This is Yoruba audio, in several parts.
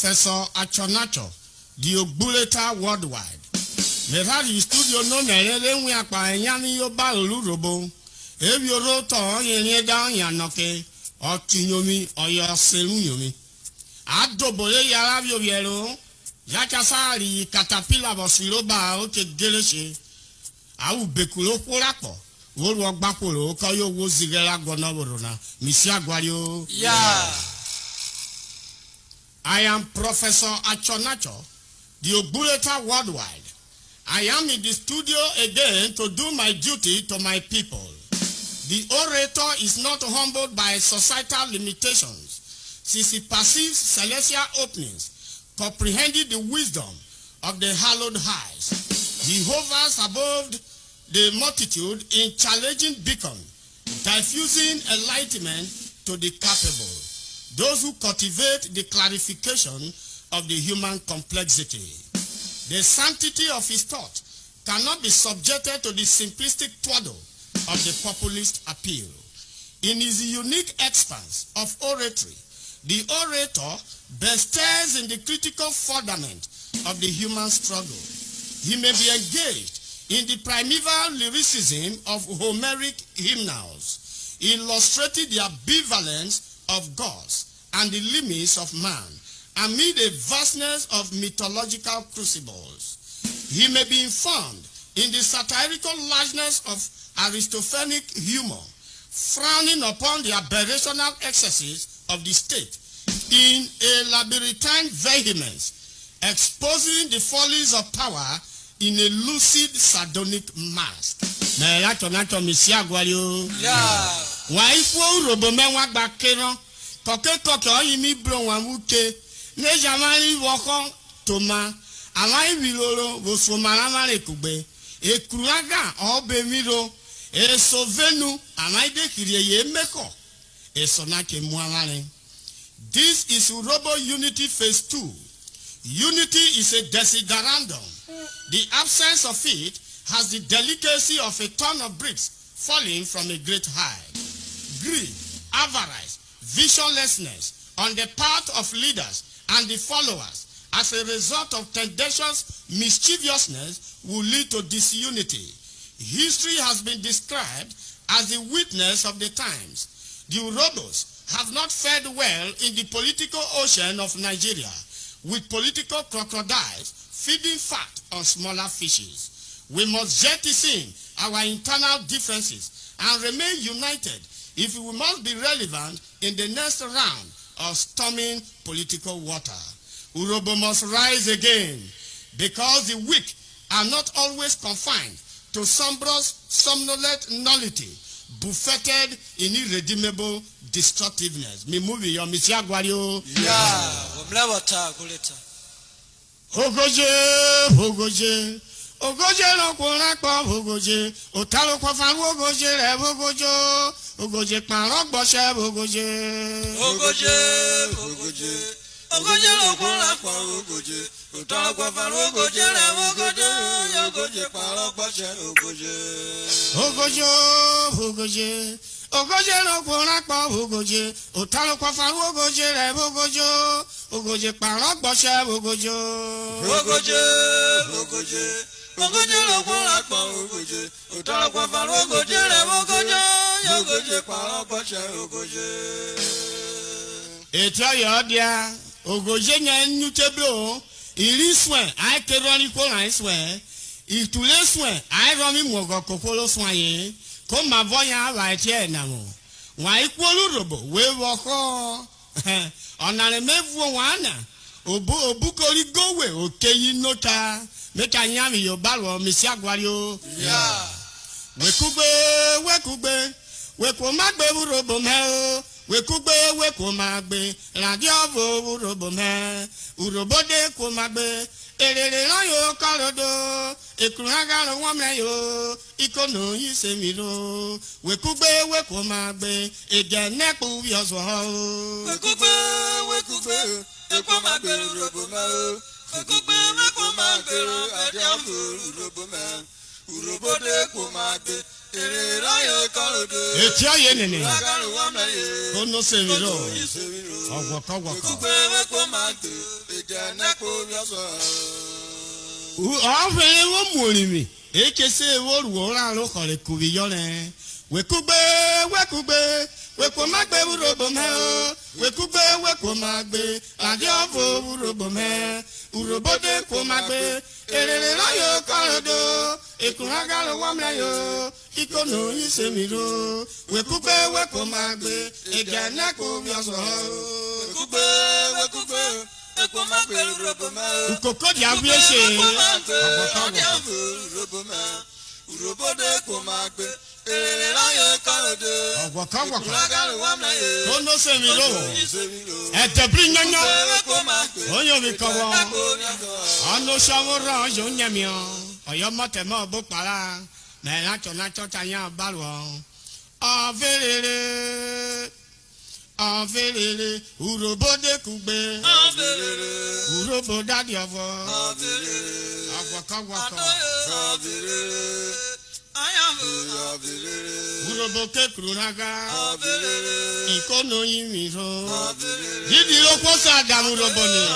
Professor Achonacho, the Urhobo worldwide. Mehari studio no nere we akpa enyani yo ba Urhobo. Ebi orator yen down yanoke or tinyomi or your selunyomi. Adobole yara yo yero. Yakasari caterpillar bosiloba oke geleshe. Au bekulo polapo. Woro gbapolo koyo wo zigela gonaborona. Misia gwario. Yeah. I am Professor Achonacho, the Urhobo worldwide. I am in the studio again to do my duty to my people. The orator is not humbled by societal limitations, since he perceives celestial openings, comprehending the wisdom of the hallowed heights. He hovers above the multitude in challenging beacon, diffusing enlightenment to the capable, those who cultivate the clarification of the human complexity. The sanctity of his thought cannot be subjected to the simplistic twaddle of the populist appeal. In his unique expanse of oratory, the orator bestirs in the critical fundament of the human struggle. He may be engaged in the primeval lyricism of Homeric hymnals, illustrating the ambivalence of gods and the limits of man amid a vastness of mythological crucibles. He may be informed in the satirical largeness of Aristophanic humor, frowning upon the aberrational excesses of the state in a labyrinthine vehemence, exposing the follies of power in a lucid sardonic mask. Yeah. Urhobo menwa gba keran koke oyimi bro wan wuke ne jamani woko toma àwọn ibiloro wo so maramare Ekugbe ekuraga obemiro esovenu àwọn ide kiriye meko esonake muamare. This is Urhobo Unity Phase 2. Unity is a desiderandum. The absence of it has the delicacy of a ton of bricks falling from a great height. Greed, avarice, visionlessness on the part of leaders and the followers as a result of tendentious mischievousness will lead to disunity. History has been described as the witness of the times. The Urhobos have not fared well in the political ocean of Nigeria, with political crocodiles feeding fat on smaller fishes. We must jettison our internal differences and remain united if we must be relevant in the next round of storming political water. Urhobo must rise again, because the weak are not always confined to somnolent nullity, buffeted in irredeemable destructiveness. Me movie your Misia Gwario. Ogoje. Ogoje no kona kwa ogoje. Otalo kwa faru ogoje re ogojo. Ogoje parok bose ogoje. Ogoje no kona kwa ogoje. Otalo kwa faru ogoje re ogojo. Ogoje parok bose ogoje. Ogoje no kona kwa ogoje. Otalo kwa faru ogoje re ogojo. Ogoje parok bose ogojo. Ogoje no kona kwa ogoje. Otalo kwa faru ogoje re ogojo. Ogoje parok bose ogoje. Etia yodia. Ogoje nya nyuteblo. Iri swen ai keroni ko lai swen. Itule swen ai romi mogo kokolo swen ye. Ko ma voya wa etie na mo. Wa iku Urhobo we woko. Onale mevu wana. Obukori gowe okeyi nota. Meka nyami yo balwo Misia Gwario. Yeah. Ekugbe. Weko magbe Urhobo me. Ekugbe weko magbe. Radio vo Urhobo me. Urhobo de ko magbe. Erere yo kalodo. Ekuraga lo wome yo. Ikono yisemiro. Ekugbe weko magbe. Egene ku yoso ho. Ekugbe. Eko magbe Urhobo me. Ekugbe weko magbe. Radio vo Urhobo me. Urhobo de ko magbe. Etia ye nene. Kono semiro. Waka. Ave wo molimi. Ekese wo ruora lo kole kubiyole. Ekugbe. Wekomagbe Urhobo me. Ekugbe wekomagbe. Adiovo Urhobo me. Urhobo de komagbe. Erere layo korodo. Ekunagalo wamlayo. Ikono isemiro. Ekugbe wekomagbe. Eganako bioso. Ekugbe. Wekomagbe Urhobo me. Ukoko di aviese. Urhobo de komagbe. Layo korodo. Waka. Kono semiro. Etebri nyanya. Oyo bikawo. Ano shawora yo nyamio. Oyo matema bokpala. Me Achonacho tanya balwo. Averere. Urhobo de Ekugbe. Urhobo daddy of. Waka. Urhobo kekrunaga. Ikono yimiro. Didi lo posa da Urhobo ni.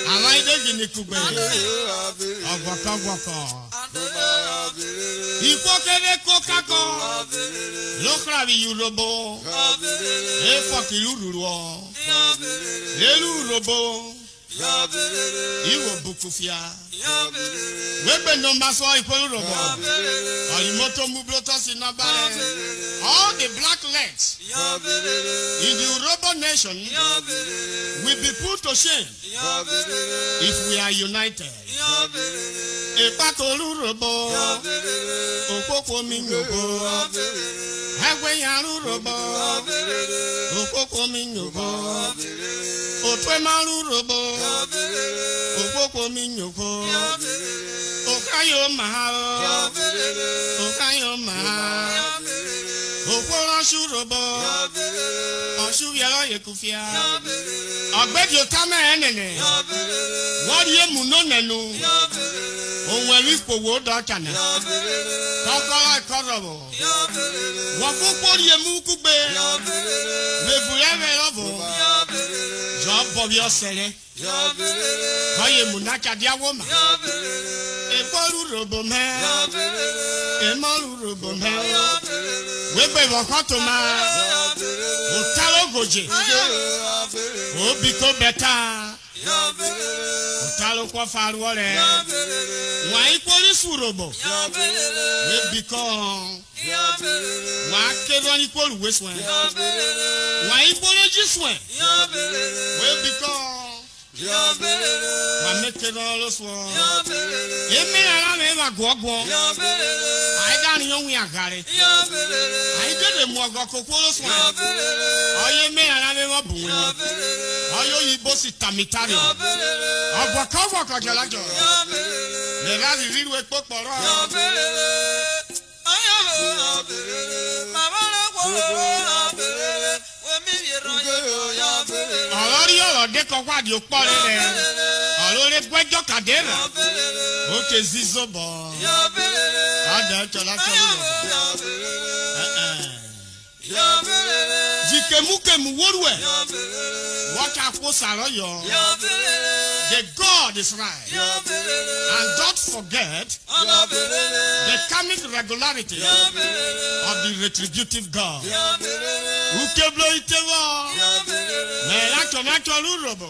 Ama ide gini Ekugbe. Waka. Ikokere kokako. Lokrabi Urhobo. Efoki ururo. Lelu Urhobo. Iwo bukufia. Webe no maso Urhobo. Alimoto mubloto sinabare. All the black legs in the Urhobo nation will be put to shame if we are united. Epako Urhobo. Okoko minyobo. Hagwe ya Urhobo. Okoko minyobo. Otwema Urhobo. Okoko minyobo. Okayo mahalo. Okoro Urhobo. Osu yelo yekufia. Ogbedio tame enene. Wori emuno nenu. Onweli powo do chana. Kokoro ikorobo. Wafukori Ekugbe. Mevuleve lobo. Jobo bi osere. Oye munacha diawoma. Eboru Urhobo me. Emoru Urhobo me. Webe wakotoma. Otalo goje. Obiko beta. Otalo kwa faruole. Wa ikoli Urhobo. Webiko. Wa kedo ni polu weswe. Wa ikolo jiswe. Webiko. Wa mekedo lo so. Emi ara me wa gogo. Ai dan yo wi agare. Ai dede mu ogo kokoro so. Oye me ara me wa buwe. Oyo yibo si tamitari. Waka jalajo. Le ga riru epo poro. Ọ̀rọ̀ dé kọ́ wádìí ó pọ̀ rẹ̀. Ọ̀rọ̀ gbẹ́jọ́ kàdéra. Ó ké zizo bọ̀. Adé Achonacho Jikemukemu wóruẹ̀. Wọ́n ká kó sàrọ̀ yọ. The God is right. And don't forget the karmic regularity of the retributive God. Ukeblo itewa. Achonacho Urhobo.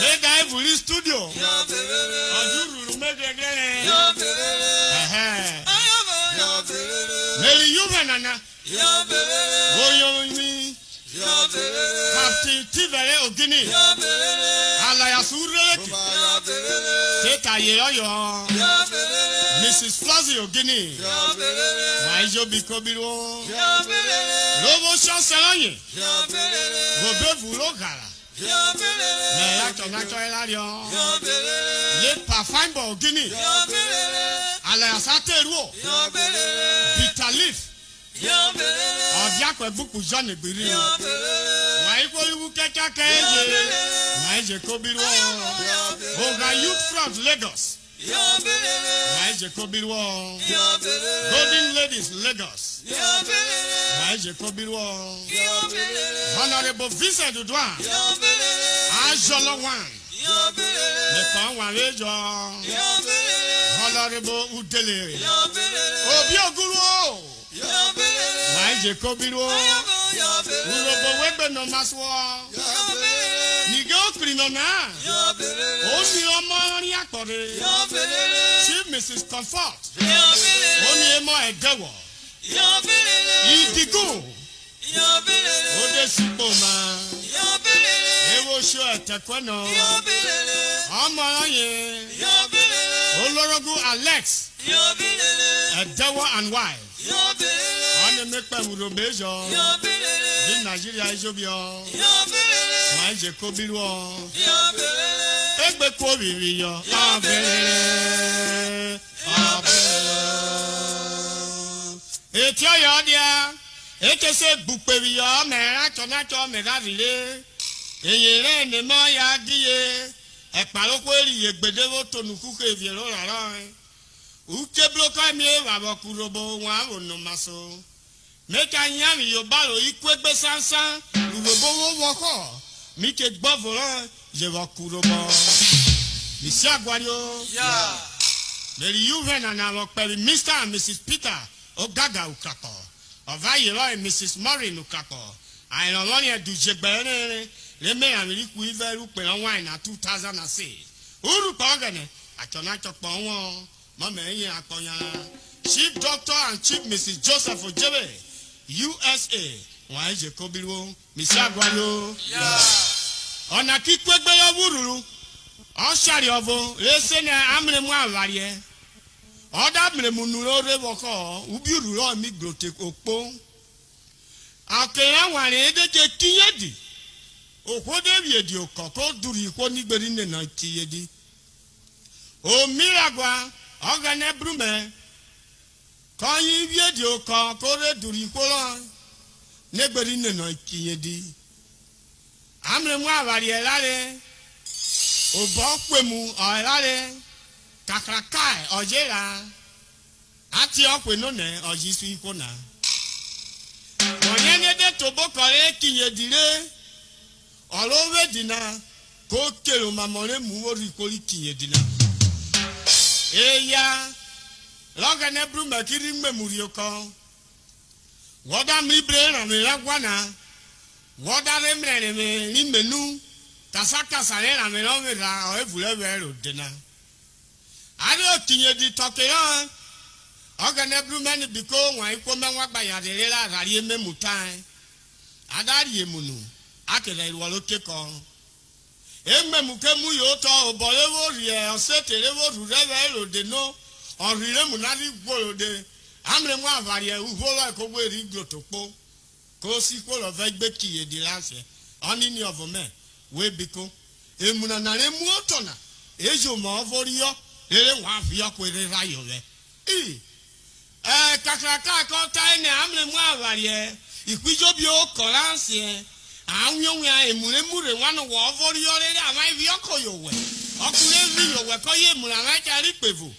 Mega Evuli Studio. Ajuru megegere. Meli Yuvenana. Goyomi. Captain Tivere Ogini. Alaya Surek. Teta Yeyo. Mrs. Flazi Ogini. Maijo Bikobiro. Robo Chancelanye. Gobevu Logara. Achonacho Elario. Le Parfumbo Ogini. Alaya Sateruo. Bitalif. Ọ̀díàpẹ̀ búkú John Egbiri. Wàá ikú kẹ́kẹ́ kẹ́yẹ. Wàá ìjẹ́ kóbírú. Oga Youth Front Lagos. Waje Kobirwo. Golden Ladies Lagos. Waje Kobirwo. Honorable Vincent Udwa. Ajolo One. Nepal Warejo. Honorable Udele. Obi Oguro. Waje Kobirwo. Urhobo Wegbe no Maswo. Nigo Krinona. Only Omori Akore. Chief Mrs. Comfort. Only Emo Edewo. Idigo. Ode Sipoma. Ewo Show Etekweno. Omoye. Olorogu Alex. Edewo and wife. On the Mekpa Urobejo. In Nigeria Ijobio. Waje Kobirwo. Ekugbe Kobiri yo. Abele. Etio yo dia. Ekese Bukpewi yo. Mera Achonacho mera vile. Eyere ne mo ya diye. Ekparoko eri egbedewo tonukuke viero rara. Uke bloka mi wabo Urhobo wa ono maso. Meka nyami yo balo Ekugbe sansan. Urhobo wo woko. Mike gbovora je wa Urhobo. Misi Agwario. Yeah. Meri Yuven and our Mr. and Mrs. Peter Ogaga Ukako. Ovayero and Mrs. Maureen Ukako. I don't want to do Jebere. Let me have a liquid wine at 2006. Uru Pogane. Achonacho Pong. Mama Akonya. Chief Doctor and Chief Mrs. Joseph Ojebe. USA. Why is Kobirwo? Misi Agwario. Yeah. On a Ekugbe Wururu. Oshari ovo lesene amre mu avarie oda mre mu nuro rewoko ubiru ro mi grote opo akera ware edeke tiyedi okode biedi okoko duri ko nigberi ne na tiyedi o miragwa ogane brume koyin biedi okoko re duri ko lo nigberi ne na tiyedi amre mu avarie lare Obo kwemu ọ̀rẹ́ kàkàkà ọ̀jẹ̀ra àti ọ̀pẹ̀nù nẹ̀ ọ̀jìsú ikú nà. Wọ̀nyẹ́ ní ẹ̀dẹ́ tó bó kọ̀rẹ́ kìnyẹ̀ dìre ọ̀rọ̀ dìna kó kèrò màmọ́rẹ́ mú orí kórì kìnyẹ̀ dìna. Eya lọ́gẹ̀nẹ́ brúmẹ̀ kiri mẹ́múri ọkọ. Wọ́dà mi bèrè ràmì lágbàna. Wọ́dà rẹ̀ mẹ́rẹ̀ ní mẹ́nu. Kasaka na melome ra o evule wero dena ari otinye di tokero ogane brumeni biko wan iko menwa gba ya dere la rari ememutan adari emunu akere iwo loke kan ememuke mu yo to obolewo rie osetere wo rurewero deno orire munari gbolode amre mu avari uholo ekogbo eri glotopo ko si ko lo ve gbe kiye di lase oni ni ovome we biko emuna na re mu otona ejo ma ovorio ere wa afia kwere rayo le kakaka ko ta ni amre mu avarie ikwijo bi o koranse awon ya emure mure wanu wo ovorio re ama vi okoyowe okure vi yowe ko ye emura na kari pevu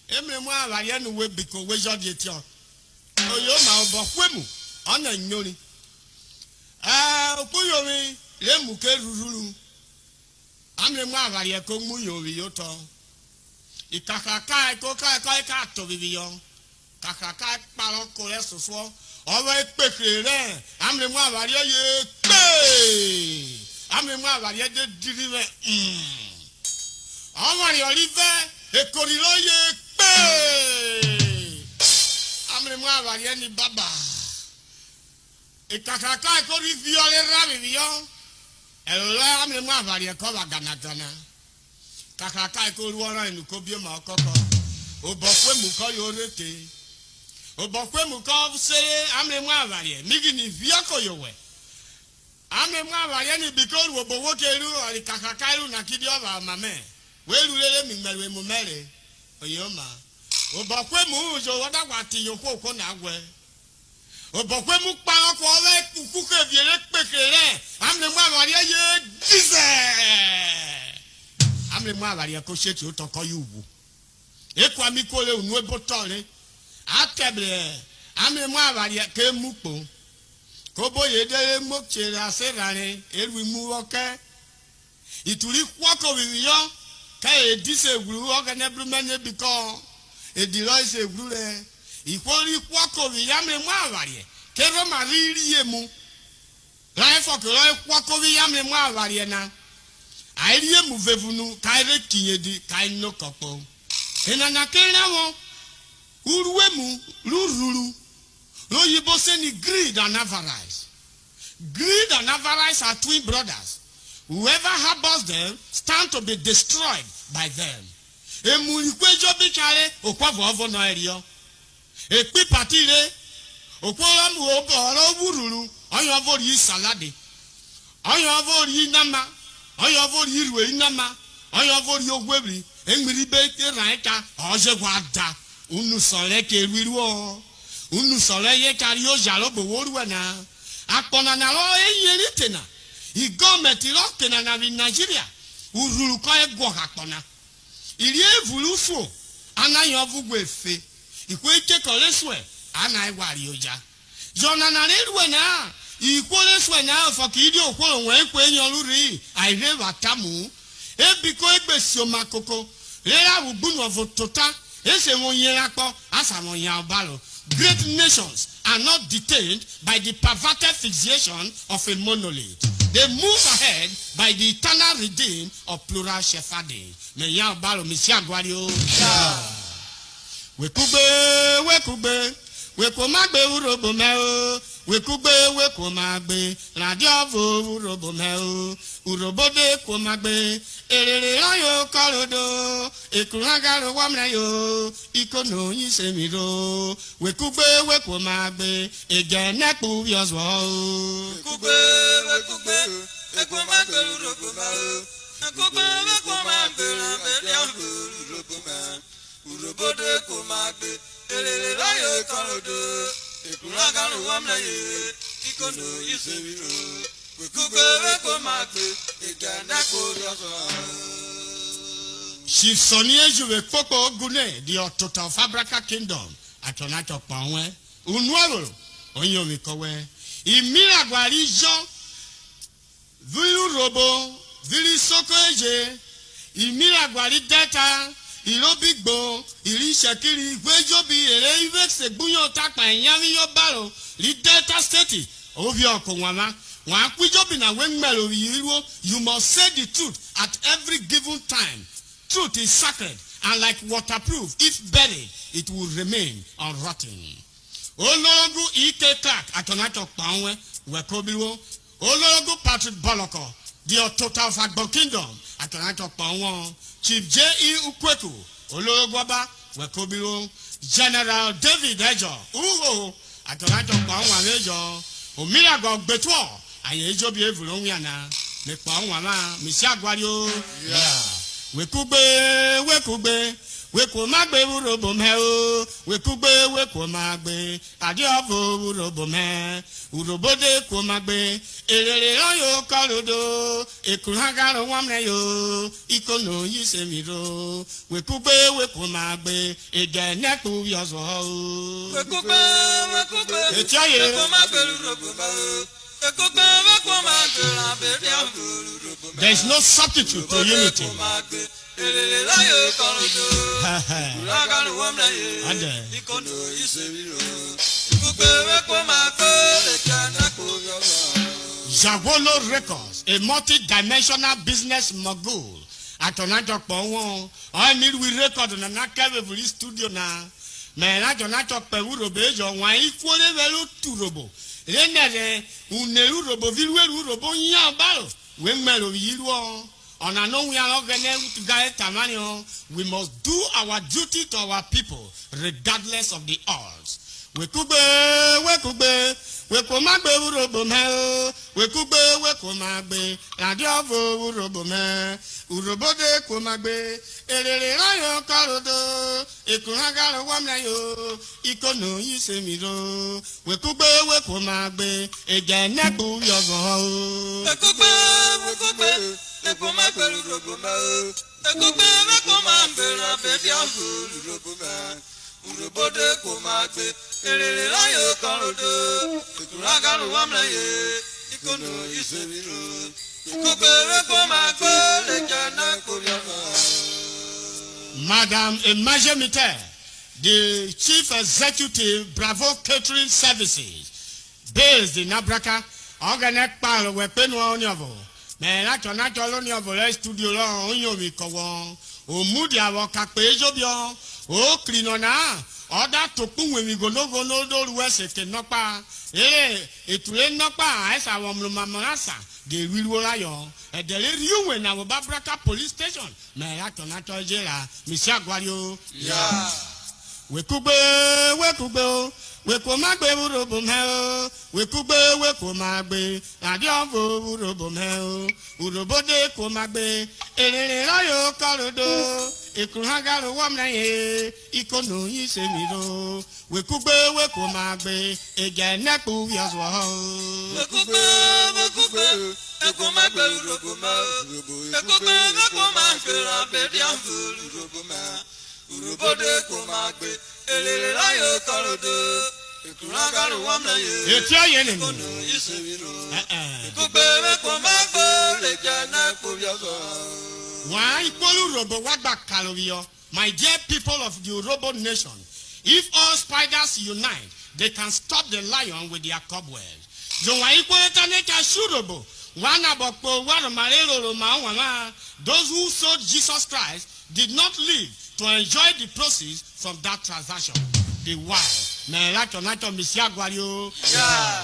emre mu avarie nu we biko we jodi etio oyo ma obo kwemu ona nyori okuyomi le muke rururu amre mu avarie ko mu yowi yoto ikakaka ko ka to bibiyo kakaka paro ko le soso owo epekere re amre mu avarie ye pe amre mu avarie de dirive omari olive ekorilo ye pe amre mu avarie ni baba ikakaka ko ri viole rabi biyo elo amre mu avarie ko ba ganagana kakaka ko ruora inu ko bi ma okoko obokwe mu ko yoreke obokwe mu ko sere amre mu avarie migi ni viako yowe amre mu avarie ni biko ruobo woke ru ori kakaka ru na kidi oba mame we rurere mi mmerwe mu mere oyoma obokwe mu jo wada kwati yoko ko na agwe obokwe mu pa oko owe kukuke biere pekere amre mu avarie ye dize amre mu avarie ko sheti o toko yuwu Ekwami kole unwe botole. Akebre. Ame mwa varia ke mupo. Kobo yedele mokche la serane. Elwi muwoke. Ituli kwako viviyo. Ka edise gru oganebru menye biko. Edilo ise gru le. Ikwori kwako viyame mwa varia. Kero mariri yemu. Laifo kero kwako viyame mwa varia na. Airie muvevunu kaire kinyedi kaino kopo. Enana kena wo uruwemu lururu. Lo yibo seni greed and avarice. Greed and avarice are twin brothers. Whoever harbors them stand to be destroyed by them. Emulikwejo bichare okwavo ovo no erio. Ekpi patire okworamu oboro ururu. Oyo avori salade. Oyo avori nama. Oyo avori irwe inama. Oyo avori ogwebri. Engmiri beke raika. Oje wada. Unu sole ke wiruo. Unu sole ye kario jalo boworuwe na. Akpona na lo eyerite na. I gọọmenti rọkena na Nigeria. Ururu ko egwo akpona. Iri evulufu. Anaghị ọvụgwọ efe. Ikwe ike koleswe. Anaghị gwari oja. Jona na reruwe na. Ikwoleswe na afọ ka idi okwolo nwe ekwe enyoruri. Aire watamu. Ebiko egbesi omakoko. Rera ugbunu ovotota. Ese wonyerapo. Asa wonyabalo. Great nations are not detained by the perverted fixation of a monolith. They move ahead by the eternal redeem of plural shepherding. Meya balo misia gwario. Wekugbe. Wekomagbe Urhobo meo. Wekomagbe. Radiovo Urhobo meo. Urhobo de komagbe. Erere ayo korodo. Ekuragaro wamnayo. Ikono yisemiro. Wekomagbe. Egeneku yoswo. Ekugbe. Ekomagbe Urhobo meo. Wekomagbe. Radiovo Urhobo meo. Urhobo de komagbe. Erere ayo korodo. Ekuragaro wamnayo. Ikono yisemiro. Chief Sonie Juve Koko Gune, the Otota of Abraka Kingdom, Achonacho Pawe, Unwaro, Onyomi Kowe, Imiragwari Jo, Urhobo, Vili Sokoje, Imiragwari Data, Ilobigbo, Ili Shakiri, Gwejobi, Ere Ivex, Bunyo Takpa, Yami Yobaro, Li Delta State, Ovio Kongwama. You must say the truth at every given time. Truth is sacred, and like waterproof, if buried, it will remain unrotten. Olorogu Ike Clark, Achonacho Pawe, Wekobiwo. Olorogu Patrick Boloko, the Otota of Agbo Kingdom, Achonacho Pawe. Chief J.E. Ukweku, Olorogu Aba, Wekobiwo. General David Ejo, Urhobo, Achonacho Pawe Ejo. Omirago Betuo. Aye jobi evulonwiana me pa wala mi si agwario wekugbe wekomagbe Urhobo me o wekomagbe adiovo Urhobo me Urhobo de komagbe erere ayo korodo ekuragaro wamne yo ikono yisemiro wekomagbe egeneku yozo wekugbe etiaye wekomagbe Urhobo me. There is no substitute to unity. Jawolo Records, a multi-dimensional business mogul. Achonacho Pawe, I mean we record on a Nakave studio now. Man, Achonacho Pawe Urhobo, why equally well to Urhobo. Renere Urhobo vilwe Urhobo nyabalo we melo yiruo ona no we are organized to guide tamanio. We must do our duty to our people regardless of the odds. Wekugbe wekomagbe Urhobo me wekomagbe radiovo Urhobo me Urhobo de komagbe erere ayo korodo ekuragaro wamnayo ikono yisemiro wekomagbe egeneku yogo Ekugbe wekomagbe Urhobo me Ekugbe ko ma gbera bebi afu Urhobo ma. Urhobo de ko ma gbe. Erere layo korodo. Ekuragaru wamleye. Ikono isebiro. Ekugbe ko ma gbe le jana kobiafa. Madam Imajemite, the Chief Executive Bravo Catering Services, based in Abraka, Organic Palo, Wepen Onyovo, Achonacho Lonyovo, Studio Long, Onyomi Kowon, O Mudia Wakapejobion, O Clinona, Order to Pung when we go no West, Nopa, it will not pass our Mamasa, the real lion. And the you when our Babraka police station, Achonacho Jela, Misha Guario, yeah. Ekugbe, Wekomagbe Urhobo meo, Ekugbe Wekomagbe, Adiovo Urhobo meo, Urhobo de Komagbe, Erere layo korodo, Ekuragaru wamnaye, Ikono isemiro, Ekugbe Wekomagbe, Egeneku yaswo. Ekugbe, Ekomagbe Urhobo meo, Ekugbe Wekomagbe rabedi afu Urhobo meo. Urhobo de ko ma gbe elele layo korodo ekuragaru wamnaye etia yene kono isebiro Ekugbe ko ma gbe le jana kobiaso wa ikolu Urhobo wagba kaloriyo. My dear people of the Urhobo nation, if all spiders unite, they can stop the lion with their cobwebs. So wa ikoleta neka Urhobo wana bokpo wa marero ma wana. Those who sold Jesus Christ did not live to enjoy the proceeds from that transaction. The wife, Achonacho Misha Guario. Yeah.